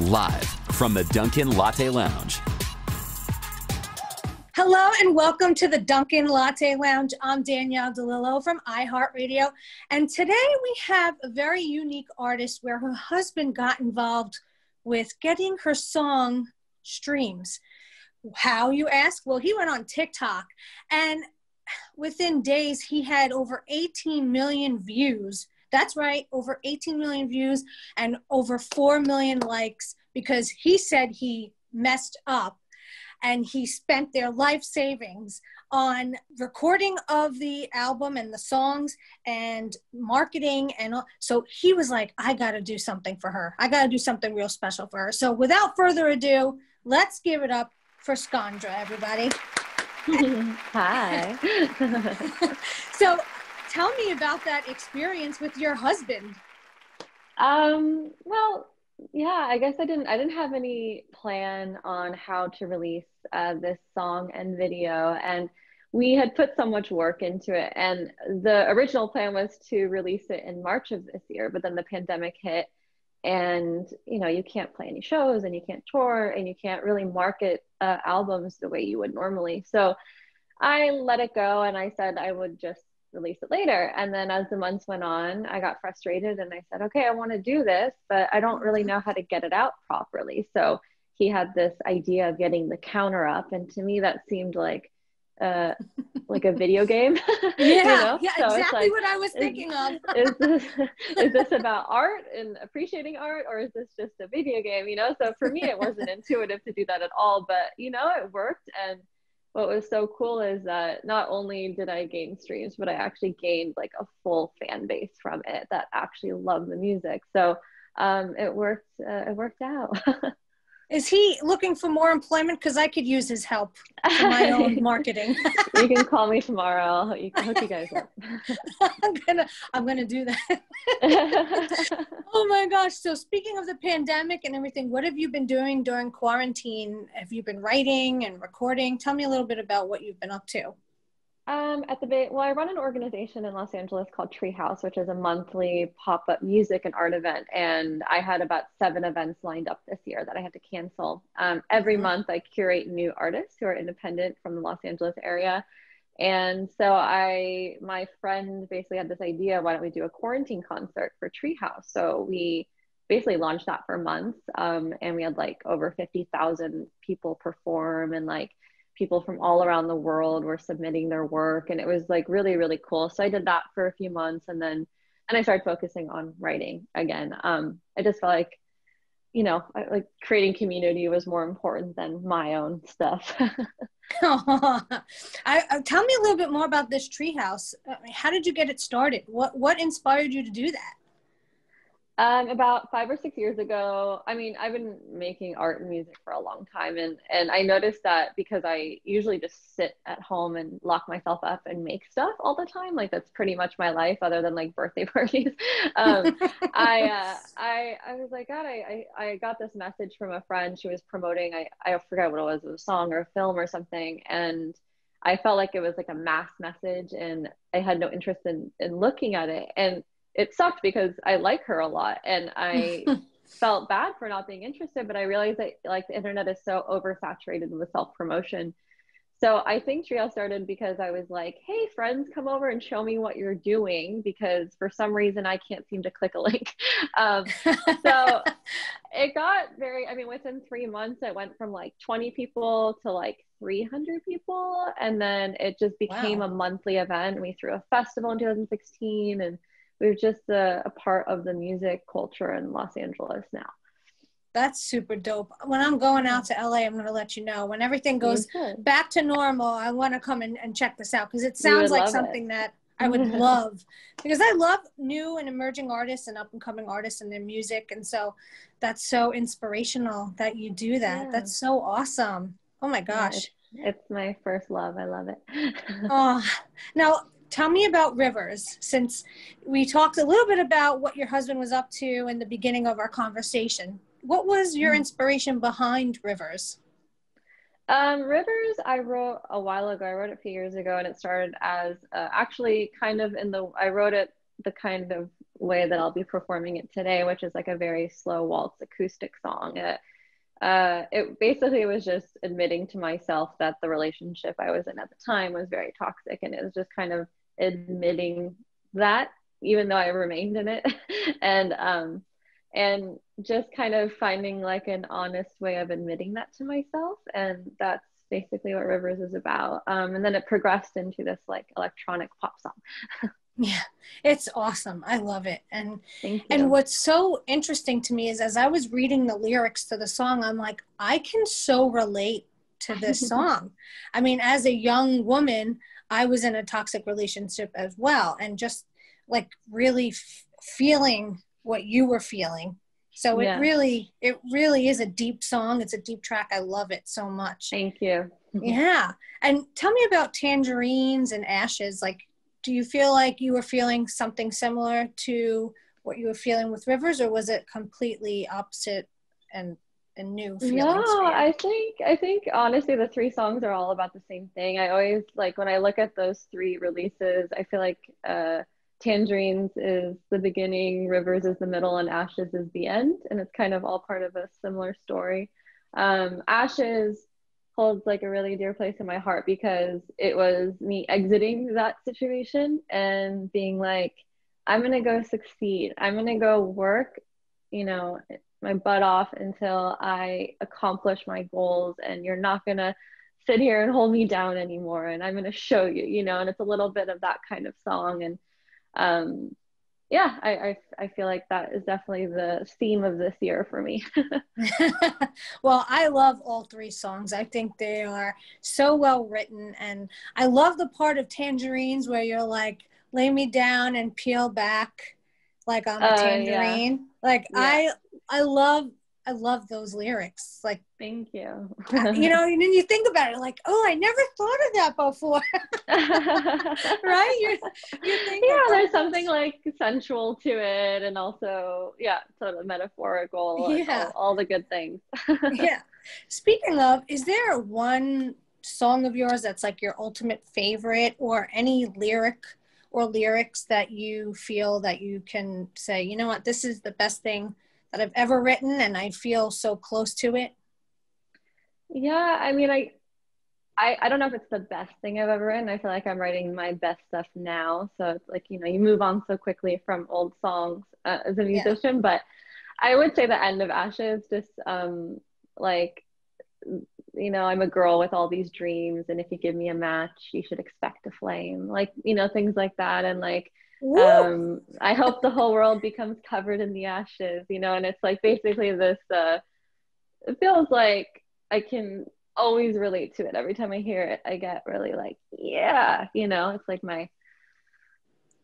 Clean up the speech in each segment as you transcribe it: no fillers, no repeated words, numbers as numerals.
live from the Dunkin Latte Lounge. Hello and welcome to the Dunkin Latte Lounge. I'm Danielle DeLillo from iHeartRadio. And today we have a very unique artist where her husband got involved with getting her song streams. How, you ask? Well, he went on TikTok and within days he had over 18 million views. That's right, over 18 million views and over 4 million likes because he said he messed up and he spent their life savings on recording of the album and the songs and marketing. And so he was like, I got to do something for her. I got to do something real special for her. So without further ado, let's give it up for Skandra, everybody. Hi. So tell me about that experience with your husband. Well, yeah, I guess I didn't have any plan on how to release this song and video, and we had put so much work into it. And the original plan was to release it in March of this year, but then the pandemic hit, and you can't play any shows, and you can't tour, and you can't really market albums the way you would normally. So I let it go, and I said I would just release it later. And then as the months went on, I got frustrated and I said, okay, I want to do this, but I don't really know how to get it out properly. So he had this idea of getting the counter up. And to me, that seemed like a video game. Yeah, yeah, so exactly what I was thinking of. Is this about art and appreciating art, or is this just a video game? So for me, it wasn't intuitive to do that at all, but it worked. And what was so cool is that not only did I gain streams, but I actually gained like a full fan base from it that actually loved the music. So it worked out. Is he looking for more employment? Because I could use his help for my own marketing. You can call me tomorrow. I'll hook you guys up. I'm gonna do that. Oh my gosh. So speaking of the pandemic and everything, what have you been doing during quarantine? Have you been writing and recording? Tell me a little bit about what you've been up to. I run an organization in Los Angeles called Treehouse, which is a monthly pop-up music and art event. And I had about 7 events lined up this year that I had to cancel. Every month I curate new artists who are independent from the Los Angeles area. And so my friend basically had this idea, why don't we do a quarantine concert for Treehouse? So we basically launched that for months. And we had like over 50,000 people perform, and like people from all around the world were submitting their work, and it was like really, really cool. So I did that for a few months, and I started focusing on writing again. I just felt like, creating community was more important than my own stuff. Tell me a little bit more about this Treehouse. How did you get it started? What inspired you to do that? About 5 or 6 years ago, I've been making art and music for a long time. And I noticed that because I usually just sit at home and lock myself up and make stuff all the time. Like that's pretty much my life other than like birthday parties. I was like, God, I got this message from a friend. She was promoting, I forget what it was a song or a film or something. And I felt like it was like a mass message, and I had no interest in looking at it. And it sucked because I like her a lot, and I felt bad for not being interested, but I realized that like the internet is so oversaturated with self-promotion. So I think Trio started because I was like, hey, friends, come over and show me what you're doing, because for some reason I can't seem to click a link. So it got within 3 months, it went from like 20 people to like 300 people. And then it just became a monthly event. We threw a festival in 2016, and we're just a part of the music culture in Los Angeles now. That's super dope. When I'm going out to LA, I'm going to let you know. When everything goes back to normal, I want to come and check this out, because it sounds like something that I would love, because I love new and emerging artists and up and coming artists and their music. And so that's so inspirational that you do that. Yeah. That's so awesome. Oh my gosh. Yeah, it's my first love. I love it. Oh, now tell me about Rivers, since we talked a little bit about what your husband was up to in the beginning of our conversation. What was your inspiration behind Rivers? Rivers, I wrote a while ago. I wrote it a few years ago, and it started as actually kind of I wrote it the kind of way that I'll be performing it today, which is like a very slow waltz acoustic song. It basically was just admitting to myself that the relationship I was in at the time was very toxic, and it was just kind of admitting that, even though I remained in it, and just kind of finding like an honest way of admitting that to myself, and that's basically what Rivers is about. And then it progressed into this like electronic pop song. Yeah, it's awesome. I love it. Thank you. And what's so interesting to me is as I was reading the lyrics to the song, I'm like, I can so relate to this song. I mean, as a young woman, I was in a toxic relationship as well, and just like really feeling what you were feeling. So Yeah. it really is a deep song. It's a deep track. I love it so much. Thank you. Yeah. And tell me about Tangerines and Ashes. Like, do you feel like you were feeling something similar to what you were feeling with Rivers, or was it completely opposite and new feelings? No, I think honestly the three songs are all about the same thing. I always like when I look at those three releases, I feel like Tangerines is the beginning, Rivers is the middle, and Ashes is the end, and it's kind of all part of a similar story. Ashes holds like a really dear place in my heart because it was me exiting that situation and being like, I'm gonna go succeed. I'm gonna go work, my butt off until I accomplish my goals, and you're not gonna sit here and hold me down anymore, and I'm gonna show you, and it's a little bit of that kind of song. And yeah, I feel like that is definitely the theme of this year for me. Well, I love all three songs. I think they are so well written, and I love the part of Tangerines where you're like, lay me down and peel back like I'm a tangerine. Yeah. Like Yeah. I love those lyrics. Like, thank you. and then you think about it like, oh, I never thought of that before. Right? You think there's something like sensual to it, and also sort of metaphorical. Yeah. all the good things. Yeah. Speaking of, is there one song of yours that's like your ultimate favorite, or any lyric or lyrics that you feel that you can say, you know what, this is the best thing that I've ever written and I feel so close to it? Yeah, I mean, I don't know if it's the best thing I've ever written. I feel like I'm writing my best stuff now. So it's like, you move on so quickly from old songs as a musician. Yeah. But I would say the end of Ashes, just like, I'm a girl with all these dreams, and if you give me a match, you should expect a flame. Like, things like that. And like, I hope the whole world becomes covered in the ashes, and it's like basically this, it feels like I can always relate to it. Every time I hear it, I get really like, yeah, it's like my,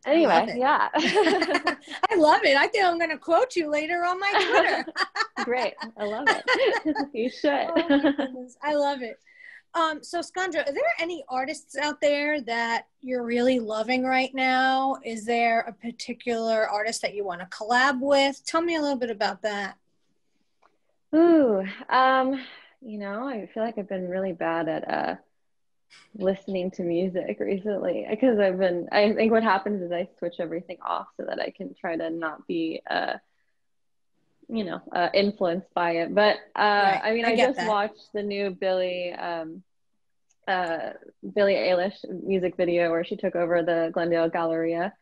anyway, yeah. I love it. I think I'm going to quote you later on my Twitter. Great. I love it. You should. Oh my goodness. I love it. So Skandra, are there any artists out there that you're really loving right now? Is there a particular artist that you want to collab with? Tell me a little bit about that. Ooh, I feel like I've been really bad at listening to music recently, because I think what happens is I switch everything off so that I can try to not be influenced by it. But right. I just watched the new Billie Eilish music video where she took over the Glendale Galleria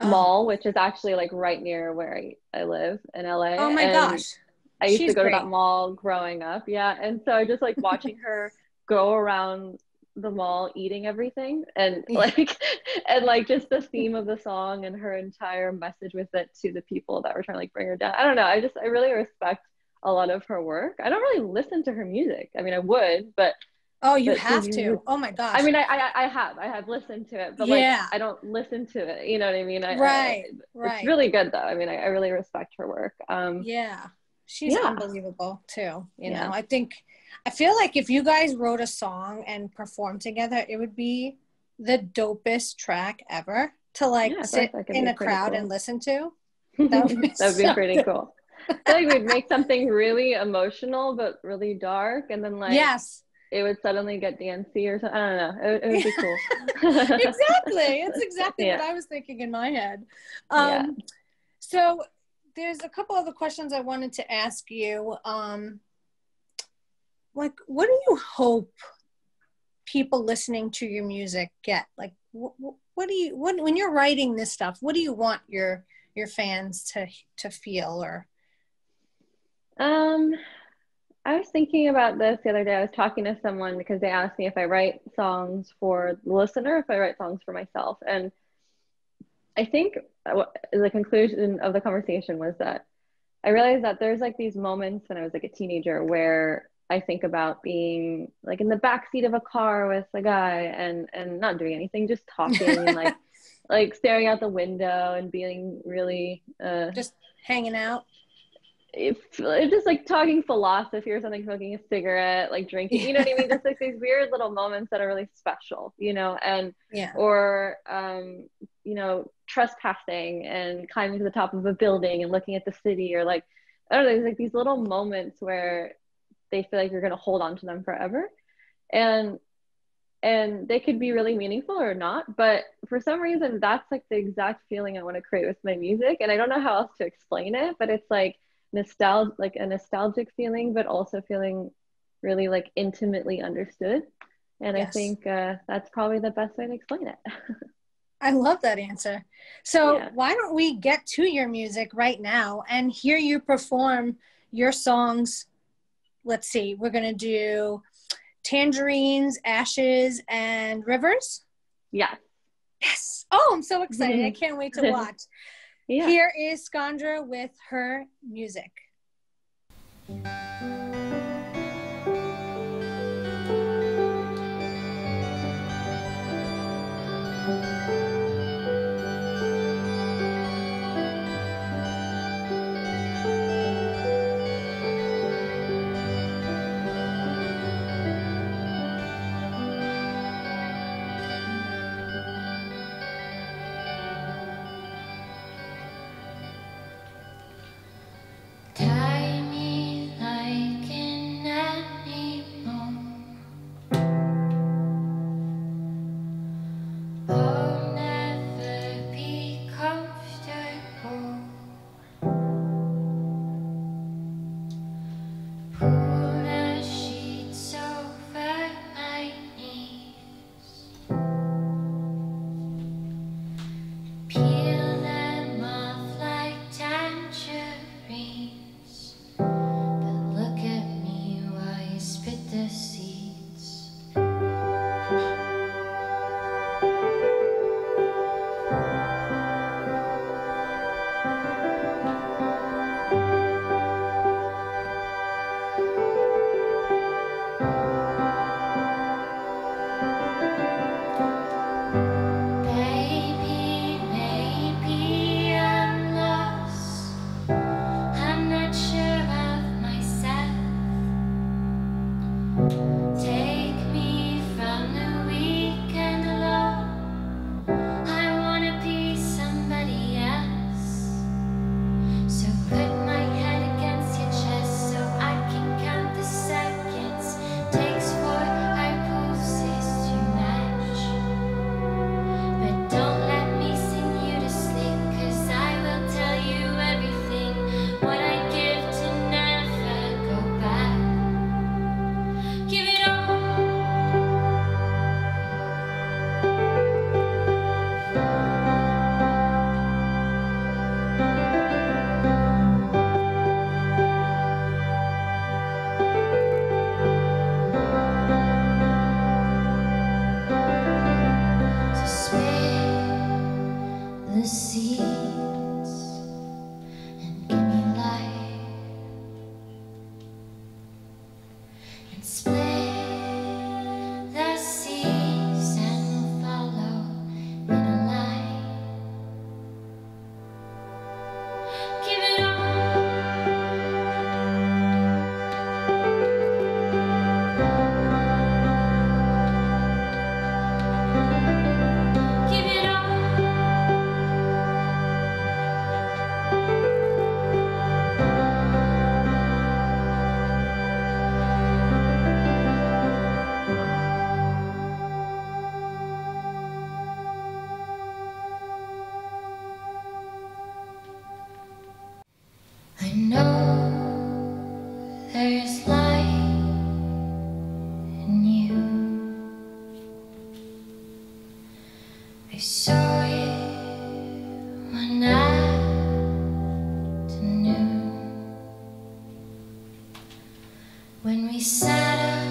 Mall, which is actually like right near where I live in LA. Oh my gosh. I used to go to that mall growing up. Yeah. And so I just like watching her go around the mall eating everything, and like just the theme of the song and her entire message with it to the people that were trying to like bring her down. I don't know. I really respect a lot of her work. I don't really listen to her music. I mean, I would, but you have to. Oh my gosh. I mean, I have listened to it, but like I don't listen to it. You know what I mean? Right. It's really good though. I mean, I really respect her work. Yeah. She's unbelievable too. You know, I feel like if you guys wrote a song and performed together, it would be the dopest track ever to like sit in a crowd and listen to. That would be pretty cool. I feel like we'd make something really emotional but really dark, and then like it would suddenly get dancey or something. I don't know. It would be cool. Exactly. It's exactly what I was thinking in my head. So there's a couple other questions I wanted to ask you. Like, what do you hope people listening to your music get? Like, what do you, when you're writing this stuff, what do you want your fans to feel? Or I was thinking about this the other day. I was talking to someone because they asked me if I write songs for the listener, if I write songs for myself. And I think the conclusion of the conversation was that I realized that there's like these moments when I was like a teenager where I think about being like in the backseat of a car with a guy and not doing anything, just talking and like staring out the window and being really just hanging out. Just like talking philosophy or something, smoking a cigarette, like drinking, you know what I mean? Just like these weird little moments that are really special, you know, and Yeah. or you know, trespassing and climbing to the top of a building and looking at the city, or like I don't know, there's like these little moments where they feel like you're gonna hold on to them forever. And they could be really meaningful or not, but for some reason that's like the exact feeling I want to create with my music. And I don't know how else to explain it, but it's like like a nostalgic feeling, but also feeling really like intimately understood. And Yes. I think that's probably the best way to explain it. I love that answer. So Yeah. why don't we get to your music right now and hear you perform your songs? Let's see, we're going to do Tangerines, Ashes, and Rivers. Yeah. Yes. Oh, I'm so excited. I can't wait to watch. Yeah. Here is Skandra with her music. is light in you. I saw it one afternoon when we sat up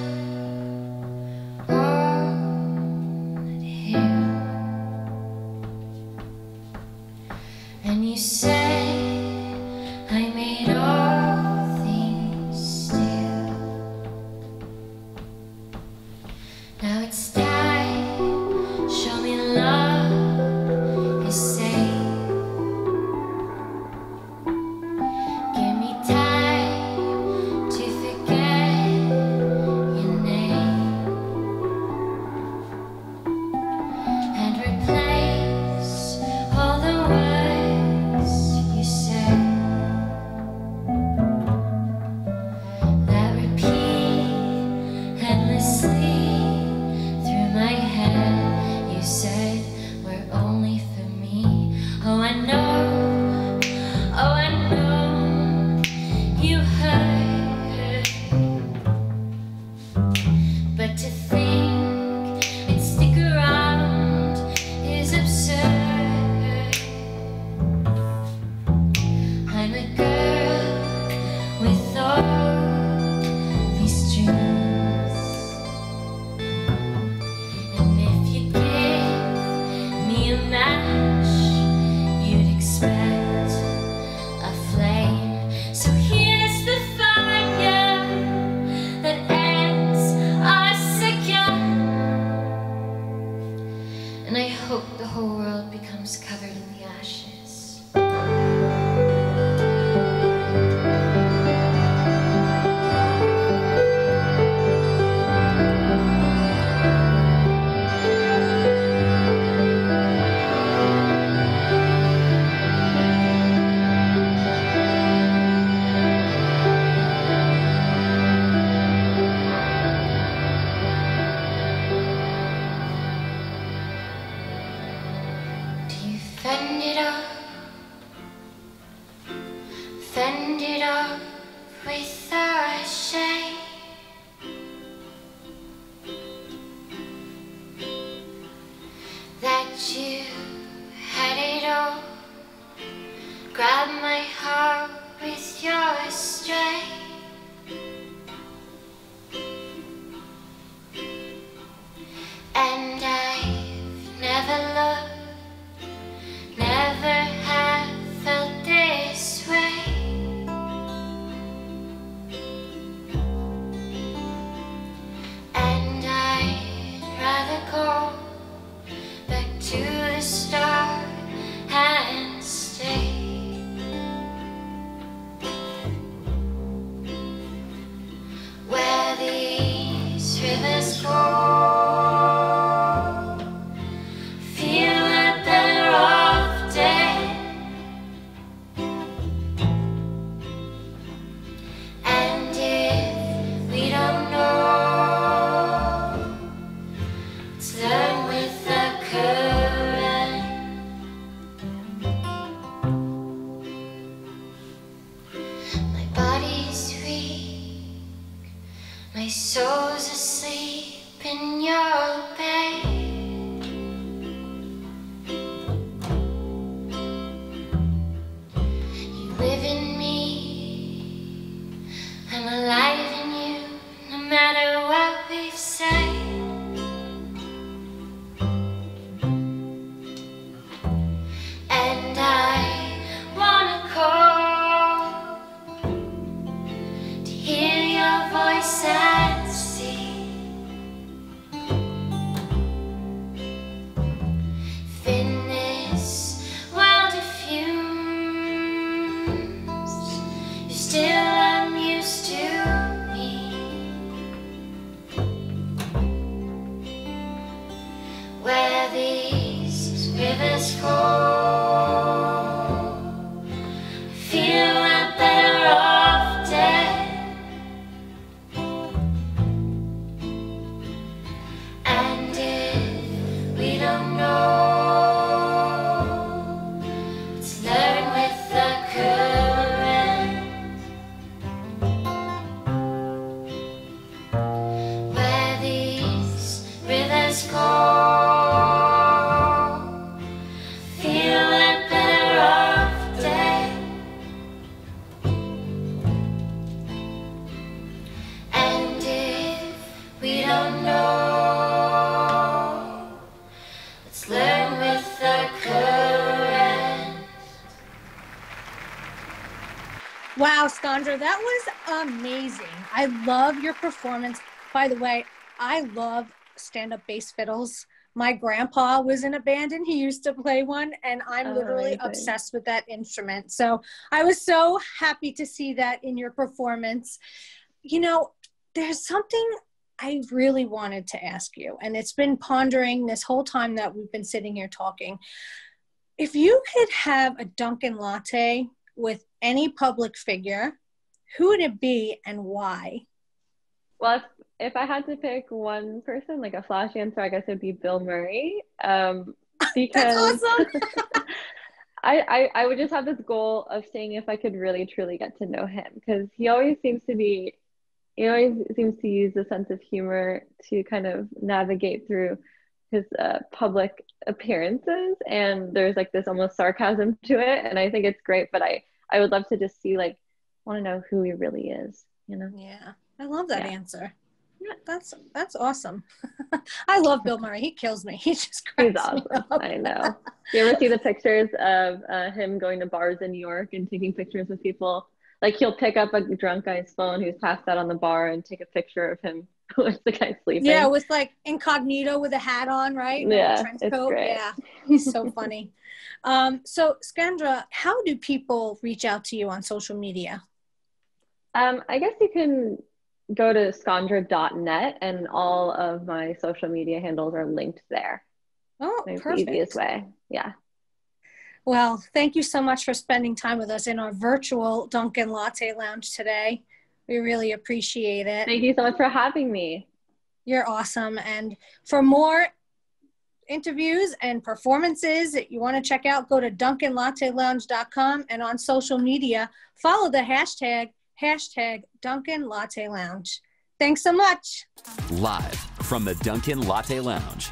on that hill, and you said I made all things still. Now it's time, show me love is safe. Give me time to forget your name and replace all the words you said that repeat endlessly through my head. You said we're only for me. Oh, I know, oh, I know you hurt, but to think it'd stick around is absurd. I'm a girl with all these dreams, and if you give me a match, you'd expect a flame. So here's the fire that ends us again, and I hope the whole world becomes covered in the ashes. Do you fend it up without shame? That you had it all, grab my heart with your strength, and I've never loved, never have felt this way. And I'd rather go back to the start and stay where these rivers go. Feel that they're off dead, and if we don't know, let's learn with the current. My body's weak, my soul's asleep in your bed. You live in me, I'm alive in you, no matter what we've said. And I wanna call to hear your voice and see if in this world of fumes you're still amused to me, where these rivers flow. Feel that they're off dead, Skandra, that was amazing. I love your performance. By the way, I love stand-up bass fiddles. My grandpa was in a band and he used to play one, and I'm literally obsessed with that instrument. So I was so happy to see that in your performance. You know, there's something I really wanted to ask you, and it's been pondering this whole time that we've been sitting here talking. If you could have a Dunkin' latte with any public figure, who would it be and why? Well, if I had to pick one person, like a flash answer, I guess it'd be Bill Murray. Because That's awesome. I would just have this goal of seeing if I could really truly get to know him, because he always seems to use a sense of humor to kind of navigate through his public appearances, and there's like this almost sarcasm to it, and I think it's great. But I would love to just see, like, want to know who he really is, you know? Yeah, I love that answer. That's awesome. I love Bill Murray. He kills me. He just cracks He's awesome. me up. I know. You ever see the pictures of him going to bars in New York and taking pictures with people? Like, he'll pick up a drunk guy's phone who's passed out on the bar and take a picture of him with the guy sleeping. Yeah, with like incognito with a hat on, right? Yeah, trench it's coat. great. Yeah, he's so funny. So Skandra, how do people reach out to you on social media? I guess you can go to skandra.net, and all of my social media handles are linked there. Oh, It's perfect. the easiest way. Yeah. Well, thank you so much for spending time with us in our virtual Dunkin' Latte Lounge today. We really appreciate it. Thank you so much for having me. You're awesome. And for more interviews and performances that you want to check out, go to dunkinlattelounge.com, and on social media, follow the hashtag Dunkin' Latte Lounge. Thanks so much. Live from the Dunkin' Latte Lounge.